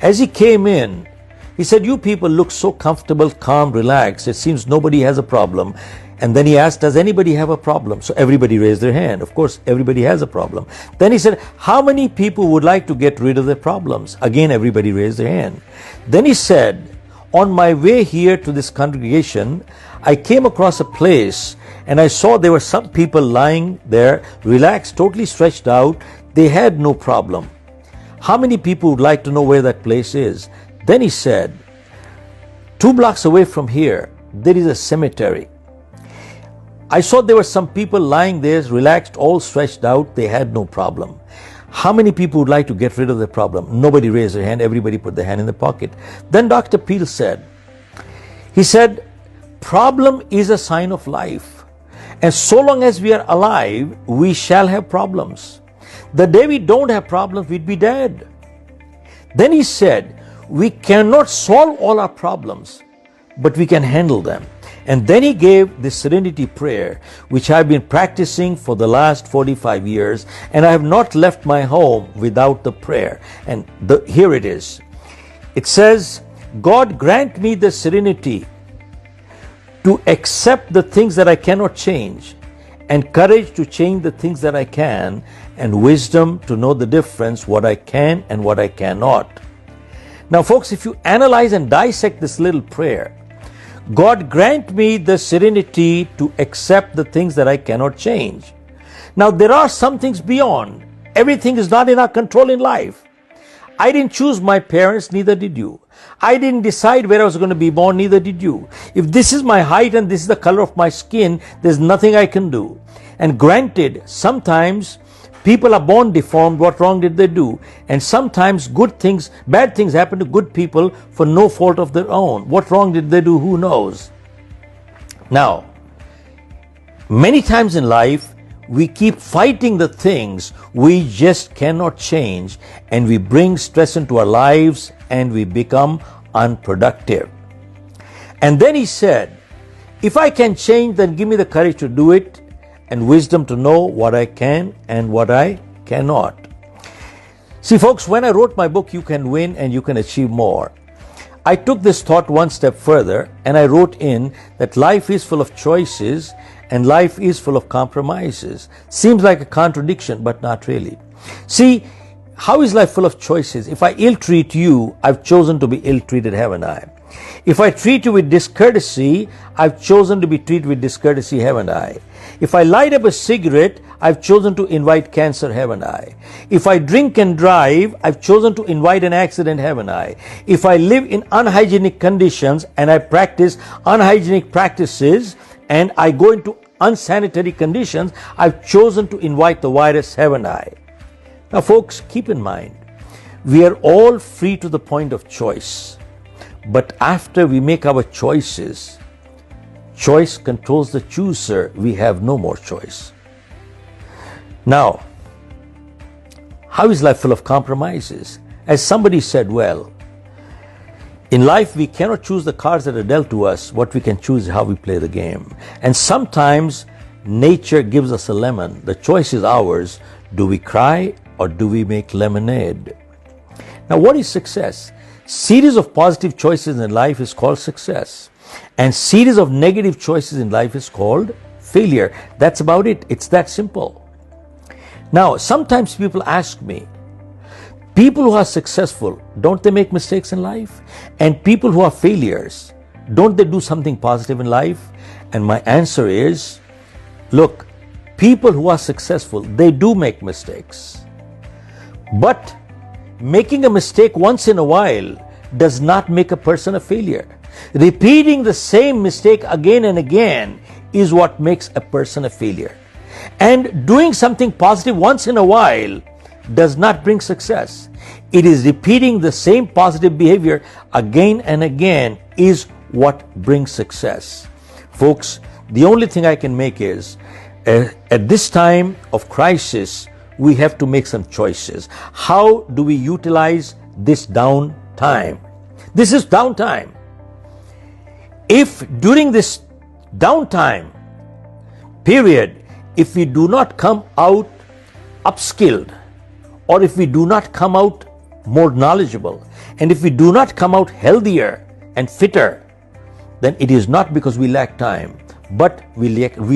As he came in, he said, "You people look so comfortable, calm, relaxed. It seems nobody has a problem." And then he asked, "Does anybody have a problem?" So everybody raised their hand. Of course, everybody has a problem. Then he said, "How many people would like to get rid of their problems?" Again, everybody raised their hand. Then he said, "On my way here to this congregation, I came across a place and I saw there were some people lying there, relaxed, totally stretched out. They had no problem. How many people would like to know where that place is?" Then he said, 2 blocks away from here, there is a cemetery. I saw there were some people lying there, relaxed, all stretched out. They had no problem. How many people would like to get rid of their problem? Nobody raised their hand. Everybody put their hand in their pocket. Then Dr. Peel said, problem is a sign of life. And so long as we are alive, we shall have problems. The day we don't have problems, we'd be dead. Then he said, we cannot solve all our problems, but we can handle them. And then he gave the Serenity Prayer, which I've been practicing for the last 45 years, and I have not left my home without the prayer. And here it is. It says, God grant me the serenity to accept the things that I cannot change, and courage to change the things that I can, and wisdom to know the difference, what I can and what I cannot. Now folks, if you analyze and dissect this little prayer, God grant me the serenity to accept the things that I cannot change. Now there are some things beyond. Everything is not in our control in life. I didn't choose my parents, neither did you. I didn't decide where I was going to be born, neither did you. If this is my height and this is the color of my skin, there's nothing I can do. And granted, sometimes people are born deformed. What wrong did they do? And sometimes bad things happen to good people for no fault of their own. What wrong did they do? Who knows? Now, many times in life, we keep fighting the things we just cannot change, and we bring stress into our lives and we become unproductive. And then he said, if I can change, then give me the courage to do it, and wisdom to know what I can and what I cannot. See folks, when I wrote my book, You Can Win and You Can Achieve More, I took this thought one step further and I wrote in that life is full of choices and life is full of compromises. Seems like a contradiction, but not really. See, how is life full of choices? If I ill-treat you, I've chosen to be ill-treated, haven't I? If I treat you with discourtesy, I've chosen to be treated with discourtesy, haven't I? If I light up a cigarette, I've chosen to invite cancer, haven't I? If I drink and drive, I've chosen to invite an accident, haven't I? If I live in unhygienic conditions and I practice unhygienic practices and I go into unsanitary conditions, I've chosen to invite the virus, haven't I? Now folks, keep in mind, we are all free to the point of choice. But after we make our choices, choice controls the chooser. We have no more choice. Now, how is life full of compromises? As somebody said, well, in life we cannot choose the cards that are dealt to us. What we can choose is how we play the game. And sometimes nature gives us a lemon. The choice is ours. Do we cry or do we make lemonade? Now, what is success? Series of positive choices in life is called success. And series of negative choices in life is called failure. That's about it. It's that simple. Now, sometimes people ask me, people who are successful, don't they make mistakes in life? And people who are failures, don't they do something positive in life? And my answer is, look, people who are successful, they do make mistakes. But making a mistake once in a while does not make a person a failure. Repeating the same mistake again and again is what makes a person a failure. And doing something positive once in a while does not bring success. It is repeating the same positive behavior again and again is what brings success. Folks, the only thing I can make is, at this time of crisis, we have to make some choices. How do we utilize this downtime? This is downtime. If during this downtime period, if we do not come out upskilled, or if we do not come out more knowledgeable, and if we do not come out healthier and fitter, then it is not because we lack time, but we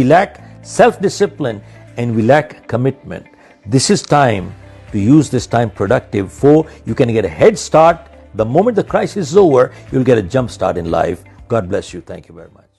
lack self-discipline and we lack commitment. This is time to use this time productive, for you can get a head start. The moment the crisis is over, you'll get a jump start in life. God bless you. Thank you very much.